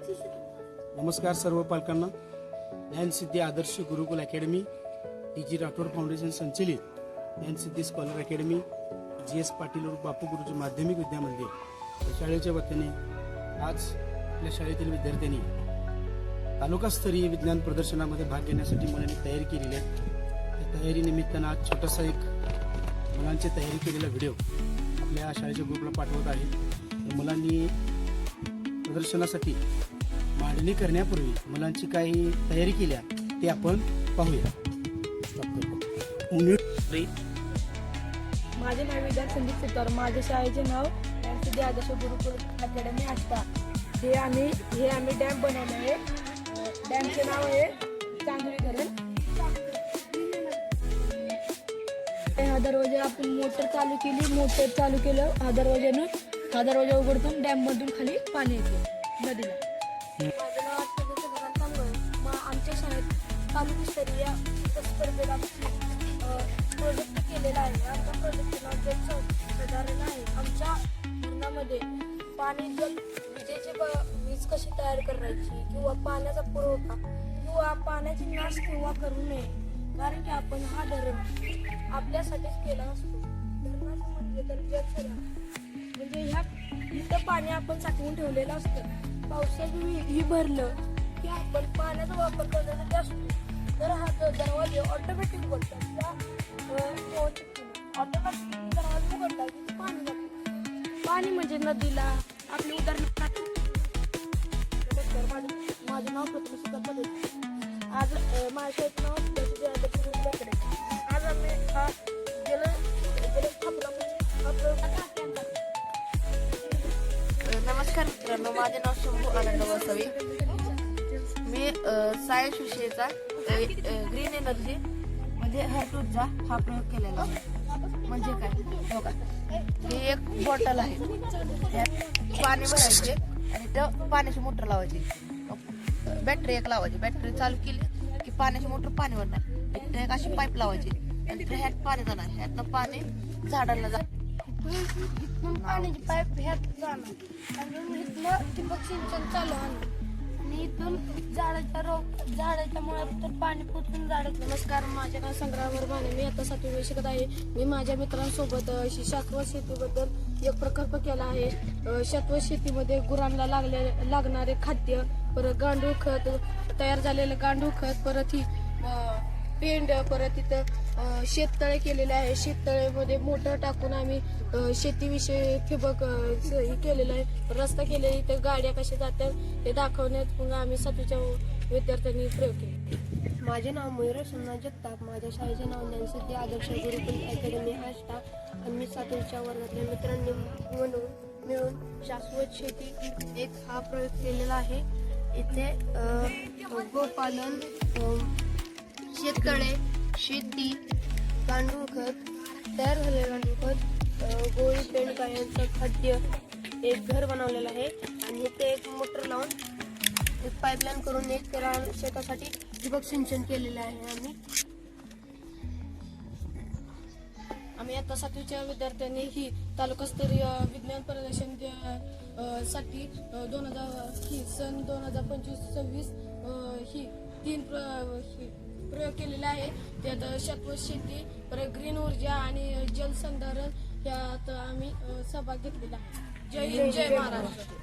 नमस्कार सर्व पालकांना. ज्ञानसिद्धी आदर्श गुरुकुल अकॅडमी, टी.जी. राठोड फाउंडेशन संचलित ज्ञानसिद्धी स्कॉलर अकॅडमी, जी.एस. पाटील उर्फ बापू गुरुजी माध्यमिक विद्यामंदिर या शाळेच्या वतीने आज आपल्या शाळेतील विद्यार्थ्यांनी तालुकास्तरीय विज्ञान प्रदर्शनामध्ये भाग घेण्यासाठी मुलांनी तयारी केलेली आहे. त्या तयारीनिमित्तानं आज छोटासा एक मुलांची तयारी केलेला व्हिडिओ आपल्या शाळेच्या ग्रुपला पाठवत आहे. मुलांनी प्रदर्शनासाठी मांडणी करण्यापूर्वी मुलांची काही तयारी केल्या ते आपण पाहूया. माझे नाव विद्या संदीप सुतार. माझ्या शाळेचे नाव ज्ञानसिद्धी आदर्श गुरुकुल अकॅडमी आष्टा. हे आम्ही डॅम बनवलं आहे. डॅमचे नाव आहे चांदोली धरण. हा दरवाजा आपण मोटर चालू केलं. हा दरवाजा उघडतो, डॅम मधून खाली पाणी येते नदीला. माझं नाव आमच्या शाळेत तालुकास्तरीय स्पर्धेला प्रोजेक्ट केलेला आहे. आमच्या प्रोजेक्टचं नाव जलसंधारण आहे. आमच्या धरणामध्ये पाणी विजेची वीज कशी तयार करायची किंवा पाण्याचा पुरवठा किंवा पाण्याची नाश किंवा करू नये, कारण की आपण हा धरण आपल्यासाठीच केला असतो. धरणाचं म्हणजे तर जलसंधारण म्हणजे इथं पाणी आपण साठवून ठेवलेलं असतं. पावसाचं ही भरलं की आपण पाण्याचा वापर करण्यासाठी असतो. तर हा दरवाजे ऑटोमॅटिक उघडतात. ऑटोमॅटिक दरवाजे उघडतात की पाणी जातं. पाणी म्हणजे नदीला आपली उदाहरण. माझं नाव प्रथम सुद्धा पद्धती. आज माझ्या शाळेचं नाव आज आम्ही हा नमस्कार मित्रांनो, माझे नाव शंभू आनंद वसावी. मी सायन्स विषयाचा ग्रीन एनर्जी म्हणजे हर्टूचा हा प्रयोग केलेला आहे. म्हणजे काय बघा, ही एक बॉटल आहे, त्यात पाणी भरायचे आणि त्या पाण्याची मोटर लावायची. बॅटरी एक लावायची. बॅटरी चालू केली की पाण्याची मोटर पाणी भरणार. एक अशी पाईप लावायची आणि ह्यात पाणी जाणार. ह्यातनं पाणी झाडांना जाणार. पाण्याची पाईप ह्यात जाणार आणि इथलं ठिबक सिंचन चालू आहे आणि इथून झाडाच्या मुळात पाणी पोचून झाड. नमस्कार, माझे नाव संग्राम वर्माने. मी आता 7वी शिकत आहे. मी माझ्या मित्रांसोबत शाश्वत शेतीबद्दल एक प्रकल्प केला आहे. शाश्वत शेतीमध्ये गुरांना लागणारे खाद्य, परत गांडूळ खत, तयार झालेलं गांडूळ खत, परत ही पेंड, परत इथं शेततळे केलेले आहे. शेततळेमध्ये मोटर टाकून आम्ही शेतीविषयी ठिबक हे केलेलं आहे. रस्ता केलेला, इथं गाड्या कशा जातात हे दाखवण्यात मग आम्ही 7वीच्या विद्यार्थ्यांनी प्रयोग केले. माझे नाव मयूर सोमनाथ जगताप. माझ्या शाळेचे नाव ज्ञानसिद्धी आदर्श गुरुकुल अकॅडमी आष्टा. आणि मी 7वीच्या वर्गातल्या मित्रांनी मिळून शाश्वत शेती एक हा प्रयोग केलेला आहे. इथे गोपालन, शेततळे, शेती, गांडूळ खत, तयार झालेलं गांडूळ खत, गोळी पेंड गायांचं खाद्य, एक घर बनवलेलं आहे. आणि इथे एक मोटर लावून एक पाईपलाईन करून एक शेतासाठी ठिबक सिंचन केलेलं आहे. आम्ही आता 7वीच्या विद्यार्थ्यांनी ही तालुकास्तरीय विज्ञान प्रदर्शन साठी सन 2025-26 ही 3 प्रयोग केलेला आहे. त्यात शाश्वत शेती, परत ग्रीन ऊर्जा आणि जलसंधारण यात आम्ही सहभाग घेतलेला आहे. जय हिंद, जय महाराष्ट्र.